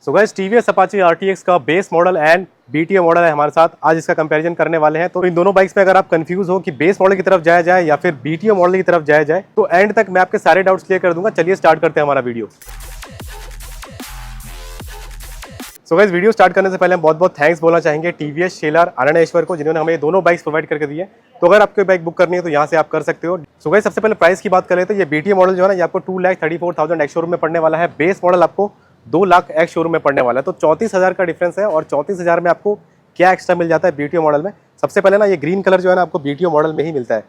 सो guys TVS Apache RTX का base model and BTO model है हमारे साथ। आज इसका कंपैरिजन करने वाले हैं। तो इन दोनों बाइक्स में अगर आप कंफ्यूज हो कि बेस मॉडल की तरफ जाया जाए या फिर बीटीओ मॉडल की तरफ जाया जाए तो एंड तक मैं आपके सारे डाउट्स क्लियर कर दूंगा। चलिए स्टार्ट करते हैं हमारा video. So guys video start करने से पहले हम बहुत बहुत थैंक्स बोलना चाहेंगे टीवीएस शेलार आनंदेश्वर को, जिन्होंने हमें दोनों बाइक्स प्रोवाइड करके दी है। तो अगर आपको बाइक बुक करनी है तो यहाँ से आप कर सकते हो। सो गाइस सबसे पहले प्राइस की बात करें तो ये बीटीओ मॉडल जो है ना, ये आपको 2,34,000 एक्स शोरूम में पड़ने वाला है। बेस मॉडल आपको 2 लाख एक्स शोरूम में पड़ने वाला है। तो 34,000 का डिफरेंस है। और 34,000 में आपको क्या एक्स्ट्रा मिल जाता है बीटीओ मॉडल में? सबसे पहले ना ये ग्रीन कलर जो है ना आपको बीटीओ मॉडल में ही मिलता है।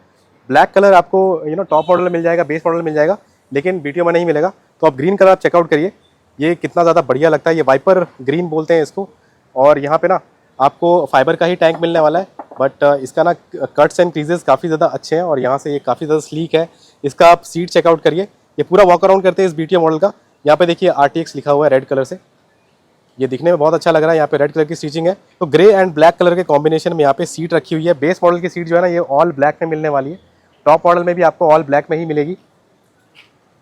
ब्लैक कलर आपको टॉप मॉडल में मिल जाएगा, बेस मॉडल में मिल जाएगा, लेकिन बीटीओ में नहीं मिलेगा। तो आप ग्रीन कलर आप चेकआउट करिए, ये कितना ज़्यादा बढ़िया लगता है। ये वाइपर ग्रीन बोलते हैं इसको। और यहाँ पे ना आपको फाइबर का ही टैंक मिलने वाला है, बट इसका ना कट्स एंड क्रीजेस काफ़ी ज़्यादा अच्छे हैं और यहाँ से ये काफ़ी ज़्यादा स्लीक है। इसका आप सीट चेकआउट करिए, ये पूरा वॉक अराउंड करते हैं इस बीटीओ मॉडल का। यहाँ पे देखिए आरटीएक्स लिखा हुआ है रेड कलर से, ये दिखने में बहुत अच्छा लग रहा है। यहाँ पे रेड कलर की स्टिचिंग है। तो ग्रे एंड ब्लैक कलर के कॉम्बिनेशन में यहाँ पे सीट रखी हुई है। बेस मॉडल की सीट जो है ना ये ऑल ब्लैक में मिलने वाली है। टॉप मॉडल में भी आपको ऑल ब्लैक में ही मिलेगी।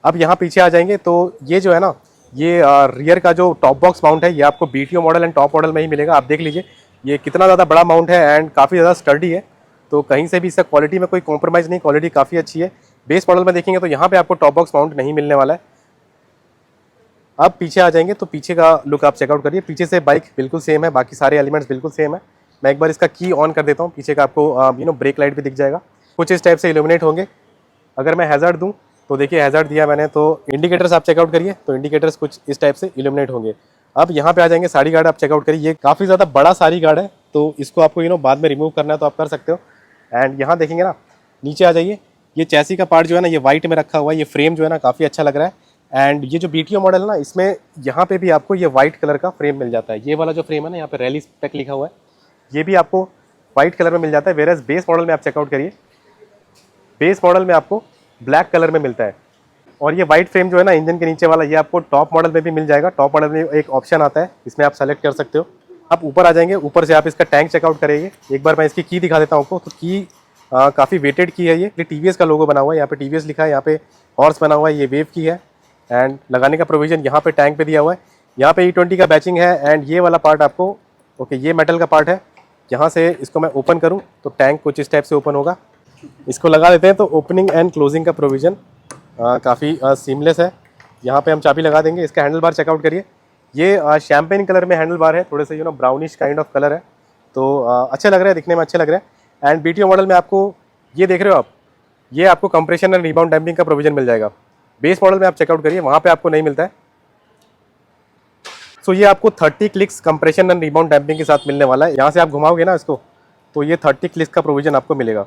अब यहाँ पीछे आ जाएंगे तो ये जो है ना ये रियर का जो टॉप बॉक्स माउंट है ये आपको BTO model and top model में ही मिलेगा। आप देख लीजिए ये कितना ज़्यादा बड़ा माउंट है एंड काफ़ी ज़्यादा स्टर्डी है। तो कहीं से भी इसका क्वालिटी में कोई कॉम्प्रोमाइज़ नहीं, क्वालिटी काफ़ी अच्छी है। बेस मॉडल में देखेंगे तो यहाँ पे आपको टॉप बॉक्स माउंट नहीं मिलने वाला है। अब पीछे आ जाएंगे तो पीछे का लुक आप चेकआउट करिए। पीछे से बाइक बिल्कुल सेम है, बाकी सारे एलिमेंट्स बिल्कुल सेम है। मैं एक बार इसका की ऑन कर देता हूँ, पीछे का आपको ब्रेक लाइट भी दिख जाएगा। कुछ इस टाइप से इल्यूमिनेट होंगे। अगर मैं हैज़र्ड दूँ तो देखिए हैज़र्ड दिया मैंने, तो इंडिकेटर्स आप चेकआउट करिए, तो इंडिकेटर्स कुछ इस टाइप से इल्यूमिनेट होंगे। अब यहाँ पे आ जाएंगे साड़ी गार्ड आप चेकआउट करिए। ये काफ़ी ज़्यादा बड़ा साड़ी गार्ड है, तो इसको आपको बाद में रिमूव करना है तो आप कर सकते हो। एंड यहाँ देखेंगे ना, नीचे आ जाइए, ये चैसी का पार्ट जो है ना ये वाइट में रखा हुआ है। ये फ्रेम जो है ना काफ़ी अच्छा लग रहा है। एंड ये जो बीटीओ मॉडल है ना इसमें यहाँ पे भी आपको ये वाइट कलर का फ्रेम मिल जाता है। ये वाला जो फ्रेम है ना यहाँ पे रैली स्पेक लिखा हुआ है, ये भी आपको वाइट कलर में मिल जाता है। वेरएज बेस मॉडल में आप चेकआउट करिए, बेस मॉडल में आपको ब्लैक कलर में मिलता है। और ये वाइट फ्रेम जो है ना इंजन के नीचे वाला, ये आपको टॉप मॉडल में भी मिल जाएगा। टॉप मॉडल में एक ऑप्शन आता है, इसमें आप सेलेक्ट कर सकते हो। आप ऊपर आ जाएंगे, ऊपर से आप इसका टैंक चेकआउट करेंगे। एक बार मैं इसकी की दिखा देता हूँ आपको। तो की काफ़ी वेटेड की है। ये टीवीएस का लोगो बना हुआ है, यहाँ पे टीवीएस लिखा है, यहाँ पे हॉर्स बना हुआ है, ये वेव की है। एंड लगाने का प्रोविजन यहाँ पे टैंक पे दिया हुआ है। यहाँ पे E20 का बैचिंग है। एंड ये वाला पार्ट आपको ये मेटल का पार्ट है। यहाँ से इसको मैं ओपन करूँ तो टैंक कुछ इस टाइप से ओपन होगा। इसको लगा देते हैं तो ओपनिंग एंड क्लोजिंग का प्रोविज़न काफ़ी सीमलेस है। यहाँ पे हम चाबी लगा देंगे। इसका हैंडल बार चेकआउट करिए, ये शैम्पेन कलर में हैंडल बार है, थोड़े से ब्राउनिश काइंड ऑफ कलर है। तो अच्छा लग रहा है, दिखने में अच्छा लग रहा है। एंड बीटीओ मॉडल में आपको ये देख रहे हो आप, ये आपको कंप्रेशन एंड रिबाउंड डैम्पिंग का प्रोविजन मिल जाएगा। बेस मॉडल में आप चेकआउट करिए, वहाँ पे आपको नहीं मिलता है। सो ये आपको 30 clicks compression and rebound damping के साथ मिलने वाला है। यहाँ से आप घुमाओगे ना इसको तो ये 30 क्लिक्स का प्रोविजन आपको मिलेगा।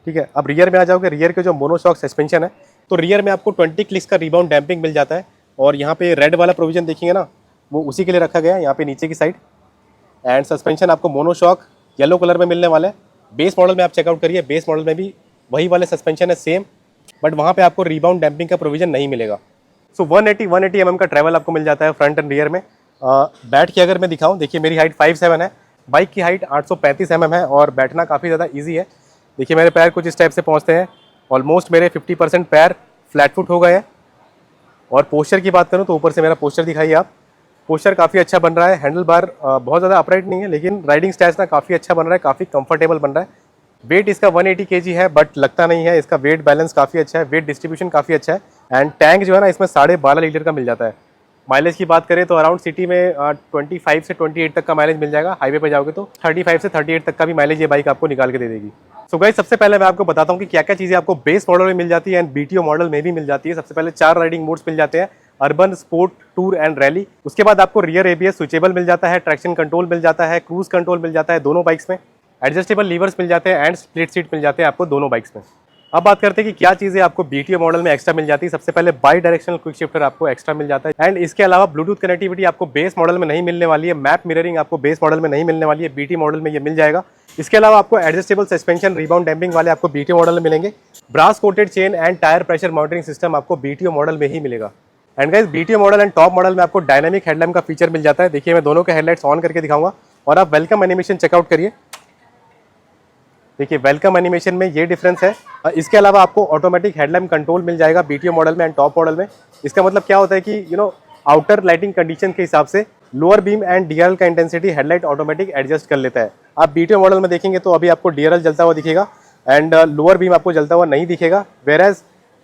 ठीक है, अब रियर में आ जाओगे। रियर के जो मोनोशॉक सस्पेंशन है तो रियर में आपको 20 क्लिक्स का रिबाउंड डैम्पिंग मिल जाता है। और यहाँ पे रेड वाला प्रोविजन देखेंगे ना, वो उसी के लिए रखा गया है, यहाँ पे नीचे की साइड। एंड सस्पेंशन आपको मोनोशॉक येलो कलर में मिलने वाला है। बेस मॉडल में आप चेकआउट करिए, बेस मॉडल में भी वही वाले सस्पेंशन है सेम, बट वहाँ पे आपको रिबाउंड डैम्पिंग का प्रोविजन नहीं मिलेगा। सो 180 mm का ट्रैवल आपको मिल जाता है फ्रंट एंड रियर में। बैठ के अगर मैं दिखाऊँ, देखिए मेरी हाइट 5'7" है, बाइक की हाइट 835 mm है और बैठना काफ़ी ज़्यादा ईजी है। देखिए मेरे पैर कुछ इस टाइप से पहुँचते हैं, ऑलमोस्ट मेरे 50% पैर फ्लैट फुट हो गए हैं। और पोस्चर की बात करूँ तो ऊपर से मेरा पोस्चर दिखाइए आप, पोस्चर काफ़ी अच्छा बन रहा है। हैंडल बार बहुत ज़्यादा अपराइट नहीं है, लेकिन राइडिंग स्टैच ना काफ़ी अच्छा बन रहा है, काफ़ी कंफर्टेबल बन रहा है। वेट इसका 180 kg है, बट लगता नहीं है। इसका वेट बैलेंस काफ़ी अच्छा है, वेट डिस्ट्रीब्यूशन काफ़ी अच्छा है। एंड टैंक जो है ना इसमें 12.5 लीटर का मिल जाता है। माइलेज की बात करें तो अराउंड सिटी में 25 से 28 तक का माइलेज मिल जाएगा। हाईवे पे जाओगे तो 35 से 38 तक का भी माइलेज ये बाइक आपको निकाल के दे देगी। सो गाइस सबसे पहले मैं आपको बताता हूँ कि क्या क्या चीज़ें आपको बेस मॉडल में मिल जाती है एंड बीटीओ मॉडल में भी मिल जाती है। सबसे पहले 4 राइडिंग मोड्स मिल जाते हैं, urban, sport, tour and rally. उसके बाद आपको रियर ABS स्विचेबल मिल जाता है, ट्रैक्शन कंट्रोल मिल जाता है, क्रूज कंट्रोल मिल जाता है दोनों बाइक्स में, एडजस्टेबल लीवर्स मिल जाते हैं एंड स्प्लिट सीट मिल जाते हैं आपको दोनों बाइक्स में। अब बात करते हैं कि क्या चीज़ें आपको बीटीओ मॉडल में एक्स्ट्रा मिल जाती है। सबसे पहले बाई डायरेक्शनल क्विक शिफ्टर आपको एक्स्ट्रा मिल जाता है। एंड इसके अलावा ब्लूटूथ कनेक्टिविटी आपको बेस मॉडल में नहीं मिलने वाली है। मैप मिररिंग आपको बेस मॉडल में नहीं मिलने वाली है, बीटी मॉडल में ये मिल जाएगा। इसके अलावा आपको एडजस्टेबल सस्पेंशन, रिबाउंड डैम्पिंग वाले आपको बीटीओ मॉडल में मिलेंगे। Brass coated chain and tyre pressure monitoring system आपको बीटीओ मॉडल में ही मिलेगा। And guys BTO model and top model में आपको डायनामिक हेडलैम्प का फीचर मिल जाता है। देखिए मैं दोनों के हेडलाइट्स ऑन करके दिखाऊंगा और आप वेलकम एनिमेशन चेकआउट करिए। देखिए वेलकम एनिमेशन में ये डिफरेंस है। इसके अलावा आपको ऑटोमेटिक हेडलैम्प कंट्रोल मिल जाएगा बीटीओ मॉडल में एंड टॉप मॉडल में। इसका मतलब क्या होता है कि आउटर लाइटिंग कंडीशन के हिसाब से लोअर बीम एंड डीआरएल का इंटेंसिटी हेडलाइट ऑटोमेटिक एडजस्ट कर लेता है। आप बीटीओ मॉडल में देखेंगे तो अभी आपको डीआरएल जलता हुआ दिखेगा एंड लोअर बीम आपको जलता हुआ नहीं दिखेगा। वेयर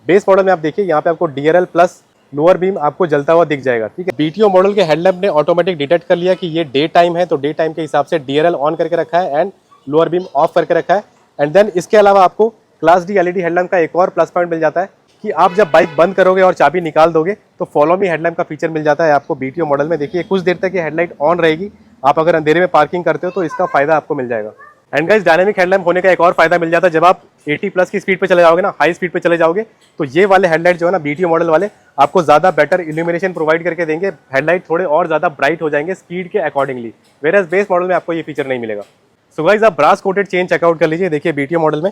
बेस मॉडल में आप देखिए यहाँ पे आपको डीआरएल प्लस लोअर बीम आपको जलता हुआ दिख जाएगा। ठीक है, बीटीओ मॉडल के हेडलैम्प ने ऑटोमेटिक डिटेक्ट कर लिया कि ये डे टाइम है, तो डे टाइम के हिसाब से डीआरएल ऑन करके रखा है एंड लोअर बीम ऑफ करके रखा है। एंड देन इसके अलावा आपको क्लास डी एलईडी हेडलैम्प का एक और प्लस पॉइंट मिल जाता है कि आप जब बाइक बंद करोगे और चाबी निकाल दोगे तो फॉलो मी हेडलैम्प का फीचर मिल जाता है आपको बीटीओ मॉडल में। देखिए कुछ देर तक ये हेडलाइट ऑन रहेगी, आप अगर अंधेरे में पार्किंग करते हो तो इसका फायदा आपको मिल जाएगा। एंड गाइस डायनामिक हेडलैम्प होने का एक और फायदा मिल जाता है, जब आप 80 प्लस की स्पीड पे चले जाओगे ना, हाई स्पीड पे चले जाओगे, तो ये वाले हेडलाइट जो है ना बीटीओ मॉडल वाले आपको ज्यादा बेटर इल्यूमिनेशन प्रोवाइड करके देंगे। हेडलाइट थोड़े और ज्यादा ब्राइट हो जाएंगे स्पीड के अकॉर्डिंगली, वेयर बेस मॉडल में आपको ये फीचर नहीं मिलेगा। सो गाइस आप ब्रास कोटेड चेन चेकआउट कर लीजिए। देखिए बीटीओ मॉडल में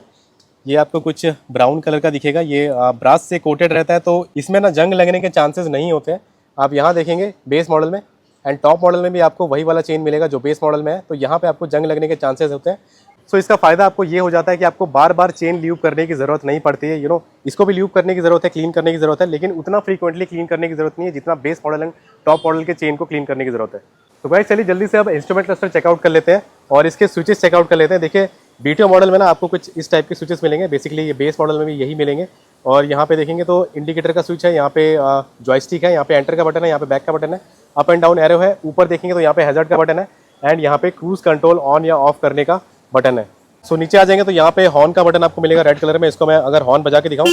ये आपको कुछ ब्राउन कलर का दिखेगा, ये ब्रास से कोटेड रहता है तो इसमें ना जंग लगने के चांसेस नहीं होते हैं। आप यहाँ देखेंगे बेस मॉडल में एंड टॉप मॉडल में भी आपको वही वाला चेन मिलेगा जो बेस मॉडल में है, तो यहाँ पे आपको जंग लगने के चांसेस होते हैं। सो इसका फायदा आपको ये हो जाता है कि आपको बार बार चेन ल्यूब करने की जरूरत नहीं पड़ती है। इसको भी ल्यूब करने की जरूरत है, क्लीन करने की जरूरत है, लेकिन उतना फ्रीक्वेंटली क्लीन करने की जरूरत नहीं है जितना base model and top model के चेन को क्लीन करने की जरूरत है। तो गाइस चलिए जल्दी से अब इंस्ट्रूमेंट क्लस्टर चेकआउट कर लेते हैं और इसके स्विचेस चेकआउट कर लेते हैं। देखिए बीटीओ मॉडल में ना आपको कुछ इस टाइप के स्विचेस मिलेंगे, बेसिकली ये बेस मॉडल में भी यही मिलेंगे। और यहाँ पे देखेंगे तो इंडिकेटर का स्विच है, यहाँ पे जॉयस्टिक है, यहाँ पे एंटर का बटन है, यहाँ पे बैक का बटन है, अप एंड डाउन एरो है, ऊपर देखेंगे तो यहाँ पे हैजर्ड का बटन है एंड यहाँ पे क्रूज कंट्रोल ऑन या ऑफ करने का बटन है। सो नीचे आ जाएंगे तो यहाँ पे हॉर्न का बटन आपको मिलेगा रेड कलर में। इसको मैं अगर हॉर्न बजा के दिखाऊं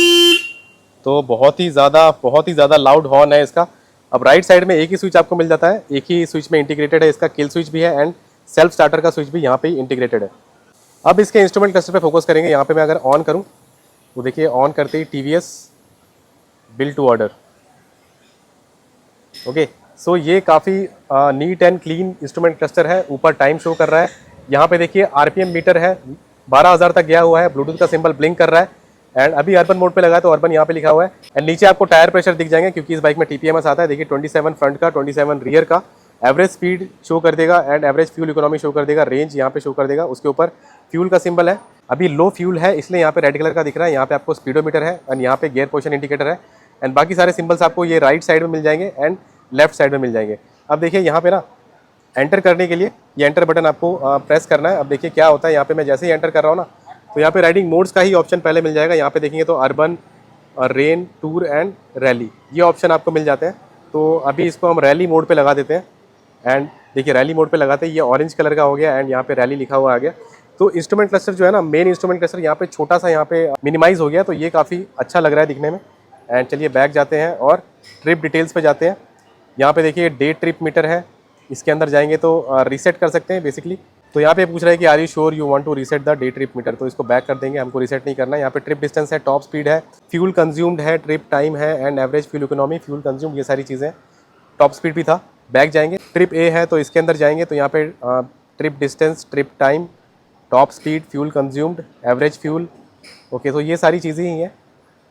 तो बहुत ही ज़्यादा लाउड हॉर्न है इसका। अब राइट साइड में एक ही स्विच आपको मिल जाता है, एक ही स्विच में इंटीग्रेटेड है, इसका किल स्विच भी है एंड सेल्फ स्टार्टर का स्विच भी यहाँ पे इंटीग्रेटेड है। अब इसके इंस्ट्रूमेंट क्लस्टर पे फोकस करेंगे। यहाँ पे मैं अगर ऑन करूँ तो देखिए ऑन करते ही TVS build to order. Okay, so ये काफ़ी neat and clean instrument cluster है। ऊपर टाइम शो कर रहा है, यहाँ पे देखिए आरपीएम मीटर है, 12,000 तक गया हुआ है, ब्लूटूथ का सिंबल ब्लिंक कर रहा है एंड अभी अर्बन मोड पे लगा है तो अर्बन यहाँ पे लिखा हुआ है। एंड नीचे आपको टायर प्रेशर दिख जाएंगे क्योंकि इस बाइक में टीपीएमएस आता है। देखिए 27 फ्रंट का, 27 रियर का, एवरेज स्पीड शो कर देगा and average fuel economy show कर देगा, रेंज यहाँ पे शो कर देगा, उसके ऊपर फ्यूल का सिंबल है। अभी लो फ्यूल है इसलिए यहाँ पे रेड कलर का दिख रहा है। यहाँ पे आपको स्पीडोमीटर है एंड यहाँ पे गियर पोजिशन इंडिकेटर है एंड बाकी सारे सिंबल्स आपको ये राइट साइड में मिल जाएंगे एंड लेफ्ट साइड में मिल जाएंगे। अब देखिए यहाँ पे ना एंटर करने के लिए ये एंटर बटन आपको प्रेस करना है। अब देखिए क्या होता है, यहाँ पे मैं जैसे ही एंटर कर रहा हूँ ना तो यहाँ पे राइडिंग मोड्स का ही ऑप्शन पहले मिल जाएगा। यहाँ पे देखेंगे तो urban, rain, tour and rally ये ऑप्शन आपको मिल जाते हैं। तो अभी इसको हम रैली मोड पे लगा देते हैं एंड देखिए रैली मोड पे लगाते हैं ये ऑरेंज कलर का हो गया एंड यहाँ पे रैली लिखा हुआ आ गया। तो इंस्ट्रूमेंट क्लस्टर जो है ना, मेन इंस्ट्रूमेंट क्लस्टर यहाँ पे छोटा सा यहाँ पे मिनिमाइज हो गया, तो ये काफ़ी अच्छा लग रहा है दिखने में। एंड चलिए बैक जाते हैं और ट्रिप डिटेल्स पे जाते हैं। यहाँ पे देखिए डे ट्रिप मीटर है, इसके अंदर जाएंगे तो रीसेट कर सकते हैं बेसिकली। तो यहाँ पे पूछ रहा है कि are you sure you want to reset the day trip meter, तो इसको बैक कर देंगे, हमको रीसेट नहीं करना है। यहाँ पे ट्रिप डिस्टेंस है, टॉप स्पीड है, फ्यूल कंज्यूम्ड है, ट्रिप टाइम है and average fuel economy, fuel consumed, ये सारी चीज़ें। टॉप स्पीड भी था, बैक जाएंगे। ट्रिप ए है तो इसके अंदर जाएंगे तो यहाँ पे trip distance, trip time, top speed, fuel consumed, average fuel. Okay, तो ये सारी चीज़ें ही हैं।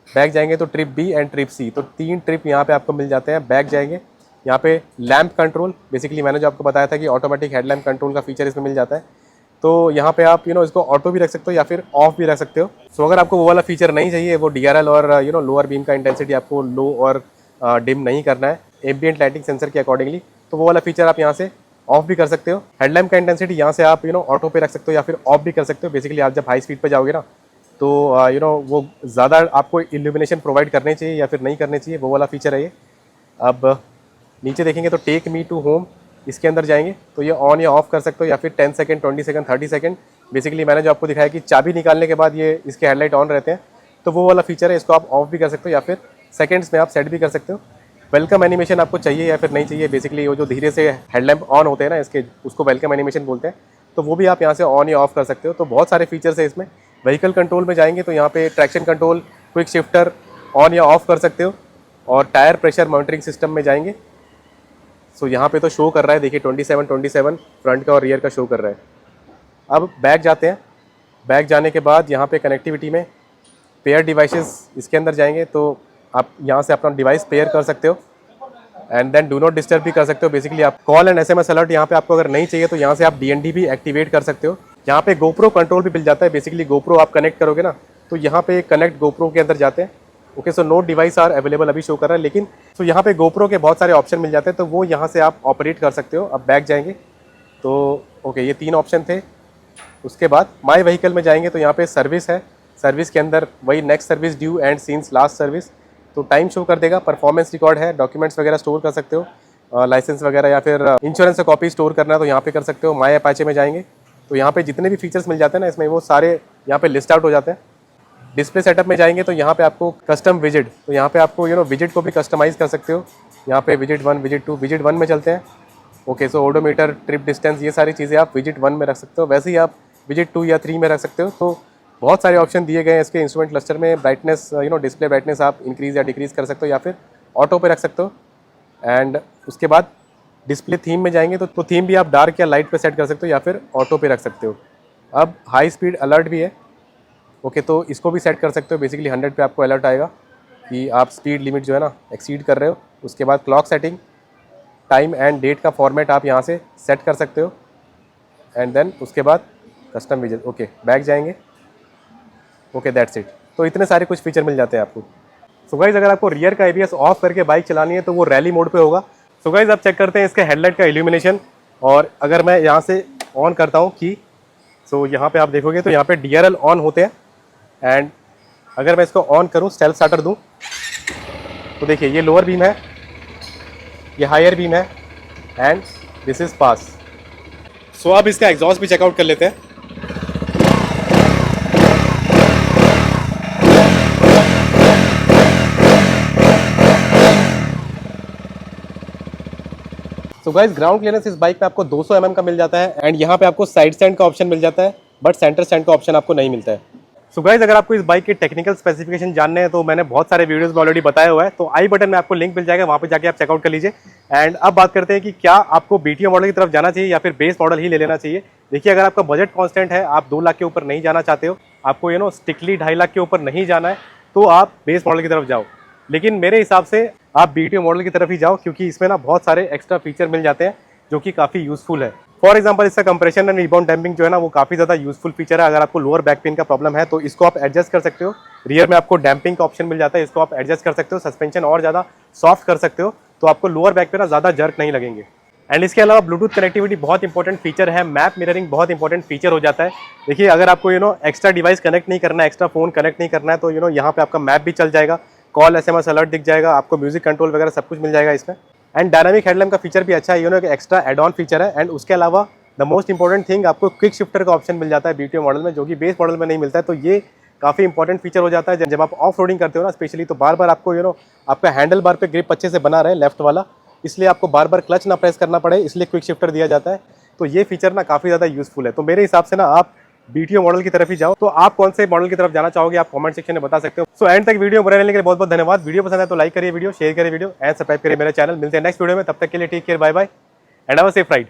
बैक जाएंगे तो ट्रिप बी एंड ट्रिप सी, तो 3 ट्रिप यहाँ पे आपको मिल जाते हैं। बैक जाएंगे, यहाँ पे लैंप कंट्रोल, बेसिकली मैंने जो आपको बताया था कि ऑटोमेटिक हेडलैम्प कंट्रोल का फीचर इसमें मिल जाता है। तो यहाँ पे आप इसको ऑटो भी रख सकते हो या फिर ऑफ भी रख सकते हो। सो अगर आपको वो वाला फीचर नहीं चाहिए, वो डीआरएल और लोअर बीम का इंटेंसिटी आपको लो और डिम नहीं करना है एम्बिएंट लाइटिंग सेंसर के अकॉर्डिंगली, तो वो वाला फीचर आप यहाँ से ऑफ भी कर सकते हो। हेडलैम्प का इंटेंसिटी यहाँ से आप ऑटो पे रख सकते हो या फिर ऑफ भी कर सकते हो। बेसिकली आप जब हाई स्पीड पे जाओगे ना तो वो ज़्यादा आपको इल्यूमिनेशन प्रोवाइड करने चाहिए या फिर नहीं करने चाहिए, वो वाला फीचर है ये। अब नीचे देखेंगे तो टेक मी टू होम, इसके अंदर जाएंगे तो ये ऑन या ऑफ कर सकते हो या फिर 10 सेकंड, 20 सेकंड, 30 सेकंड। बेसिकली मैंने जो आपको दिखाया कि चाबी निकालने के बाद ये इसके हेडलाइट ऑन रहते हैं, तो वो वाला फीचर है, इसको आप ऑफ भी कर सकते हो या फिर सेकंड्स में आप सेट भी कर सकते हो। वेलकम एनिमेशन आपको चाहिए या फिर नहीं चाहिए, बेसिकली वो जो धीरे से हेडलैम्प ऑन होते हैं ना इसके, उसको वेलकम एनिमेशन बोलते हैं, तो वो भी आप यहाँ से ऑन या ऑफ कर सकते हो। तो बहुत सारे फीचर्स है इसमें। व्हीकल कंट्रोल में जाएंगे तो यहाँ पे traction control, quick shifter on या ऑफ कर सकते हो। और टायर प्रेशर मॉनिटरिंग सिस्टम में जाएंगे, सो यहाँ पे तो शो कर रहा है, देखिए 27 फ्रंट का और रियर का शो कर रहा है। अब बैक जाते हैं, बैक जाने के बाद यहाँ पे कनेक्टिविटी में पेयर डिवाइसेस, इसके अंदर जाएंगे तो आप यहाँ से अपना डिवाइस पेयर कर सकते हो and then do not disturb भी कर सकते हो। बेसिकली आप कॉल एंड एसएमएस अलर्ट यहाँ पे आपको अगर नहीं चाहिए तो यहाँ से आप डीएनडी भी एक्टिवेट कर सकते हो। यहाँ पे गोप्रो कंट्रोल भी मिल जाता है। बेसिकली गोप्रो आप कनेक्ट करोगे ना तो यहाँ पे कनेक्ट गोप्रो के अंदर जाते हैं okay, so no device are available अभी शो कर रहा है, लेकिन तो यहाँ पे गोप्रो के बहुत सारे ऑप्शन मिल जाते हैं, तो वो यहाँ से आप ऑपरेट कर सकते हो। अब बैक जाएंगे तो ओके, ये 3 ऑप्शन थे। उसके बाद माई व्हीकल में जाएंगे तो यहाँ पे सर्विस है, सर्विस के अंदर वही next service due and scenes last service, तो टाइम शो कर देगा। परफॉर्मेंस रिकॉर्ड है, डॉक्यूमेंट्स वगैरह स्टोर कर सकते हो, लाइसेंस वगैरह या फिर इंश्योरेंस का कॉपी स्टोर करना है तो यहाँ पे कर सकते हो। माई अपाचे में जाएंगे तो यहाँ पे जितने भी फीचर्स मिल जाते हैं ना इसमें, वो सारे यहाँ पे लिस्ट आउट हो जाते हैं। डिस्प्ले सेटअप में जाएंगे तो यहाँ पे आपको कस्टम विजिट, तो यहाँ पे आपको विजिट को भी कस्टमाइज़ कर सकते हो। यहाँ पे विजिट 1, विजिट 2, विजिट 1 में चलते हैं। ओके, सो ओडोमीटर, ट्रिप डिस्टेंस, ये सारी चीज़ें आप विजिट 1 में रख सकते हो, वैसे ही आप विजिट 2 या 3 में रख सकते हो। तो बहुत सारे ऑप्शन दिए गए हैं इसके इंस्ट्रूमेंट क्लस्टर में। ब्राइटनेस डिस्प्ले ब्राइटनेस आप इंक्रीज़ या डिक्रीज़ कर सकते हो या फिर ऑटो पे रख सकते हो। एंड उसके बाद डिस्प्ले थीम में जाएंगे तो थीम भी आप डार्क या लाइट पे सेट कर सकते हो या फिर ऑटो पे रख सकते हो। अब हाई स्पीड अलर्ट भी है। ओके, तो इसको भी सेट कर सकते हो। बेसिकली 100 पे आपको अलर्ट आएगा कि आप स्पीड लिमिट जो है ना एक्सीड कर रहे हो। उसके बाद clock setting, time and date का फॉर्मेट आप यहाँ से सेट कर सकते हो। एंड देन उसके बाद कस्टम विजिट। ओके, बैक जाएंगे। Okay, that's it. तो इतने सारे कुछ फीचर मिल जाते हैं आपको। सो गाइज, अगर आपको रियर का एबीएस ऑफ करके बाइक चलानी है तो वो रैली मोड पे होगा। सो गाइज, आप चेक करते हैं इसके हेडलाइट का इल्यूमिनेशन। और अगर मैं यहाँ से ऑन करता हूँ की, सो यहाँ पे आप देखोगे तो यहाँ पे DRL ऑन होते हैं। एंड अगर मैं इसको ऑन करूँ, सेल्फ स्टार्टर दूँ, तो देखिए ये लोअर बीम है, ये हायर बीम है एंड दिस इज पास। सो अब इसका एग्जॉस्ट भी चेकआउट कर लेते हैं। सो गाइस, ग्राउंड क्लियरेंस इस बाइक पे आपको 200 mm का मिल जाता है। एंड यहाँ पे आपको साइड स्टैंड का ऑप्शन मिल जाता है, बट सेंटर स्टैंड का ऑप्शन आपको नहीं मिलता है। सो गाइस, अगर आपको इस बाइक के टेक्निकल स्पेसिफिकेशन जानने हैं तो मैंने बहुत सारे वीडियोस में ऑलरेडी बताया हुआ है, तो आई बटन में आपको लिंक मिल जाएगा, वहाँ पे जाके आप चेकआउट कर लीजिए। एंड अब बात करते हैं कि क्या आपको BTO मॉडल की तरफ जाना चाहिए या फिर बेस मॉडल ही ले लेना चाहिए। देखिए, अगर आपका बजट कॉन्स्टेंट है, आप 2 लाख के ऊपर नहीं जाना चाहते हो, आपको स्ट्रिक्टली 2.5 लाख के ऊपर नहीं जाना है, तो आप बेस मॉडल की तरफ जाओ। लेकिन मेरे हिसाब से आप BTO मॉडल की तरफ ही जाओ, क्योंकि इसमें ना बहुत सारे एक्स्ट्रा फीचर मिल जाते हैं जो कि काफ़ी यूजफुल है। फॉर एग्जांपल, इसका कंप्रेशन एंड रिबाउंड डैम्पिंग जो है ना, वो काफ़ी ज़्यादा यूजफुल फीचर है। अगर आपको लोअर बैक पेन का प्रॉब्लम है तो इसको आप एडजस्ट कर सकते हो। रियर में आपको डैम्पिंग का ऑप्शन मिल जाता है, इसको आप एडजस्ट कर सकते हो। सस्पेंशन और ज़्यादा सॉफ्ट कर सकते हो, तो आपको लोअर बैक पे ना ज़्यादा जर्क नहीं लगेंगे। एंड इसके अलावा ब्लूटूथ कनेक्टिविटी बहुत इंपॉर्टेंट फीचर है। मैप मिररिंग बहुत इंपॉर्टेंट फीचर हो जाता है। देखिए, अगर आपको एक्स्ट्रा डिवाइस कनेक्ट नहीं करना है, एक्स्ट्रा फोन कनेक्ट नहीं करना है, तो यहाँ पे आपका मैप भी चल जाएगा, कॉल SMS अलर्ट दिख जाएगा, आपको म्यूजिक कंट्रोल वगैरह सब कुछ मिल जाएगा इसमें। एंड डायनामिक हेडलैम्प का फीचर भी अच्छा है, एक एक्स्ट्रा एड ऑन फीचर है। एंड उसके अलावा द मोस्ट इंपॉर्टेंट थिंग, आपको क्विक शिफ्टर का ऑप्शन मिल जाता है BTO मॉडल में, जो कि बेस मॉडल में नहीं मिलता है। तो ये काफ़ी इंपॉर्टेंट फीचर हो जाता है जब आप ऑफ रोडिंग करते हो ना स्पेशली, तो बार बार आपको आपका हैंडल बार पे ग्रिप अच्छे से बना रहे लेफ्ट वाला, इसलिए आपको बार बार क्लच ना प्रेस करना पड़े, इसलिए क्विक शिफ्टर दिया जाता है। तो ये फीचर ना काफ़ी ज़्यादा यूजफुल है। तो मेरे हिसाब से ना आप BTO मॉडल की तरफ ही जाओ। तो आप कौन से मॉडल की तरफ जाना चाहोगे, आप कमेंट सेक्शन में बता सकते हो। सो एंड तक वीडियो बने रहने के लिए बहुत बहुत धन्यवाद। वीडियो पसंद है तो लाइक करिए वीडियो, शेयर करिए वीडियो एंड सब्सक्राइब करिए मेरा चैनल। मिलते हैं नेक्स्ट वीडियो में, तब तक के लिए take care, bye bye and have a safe ride.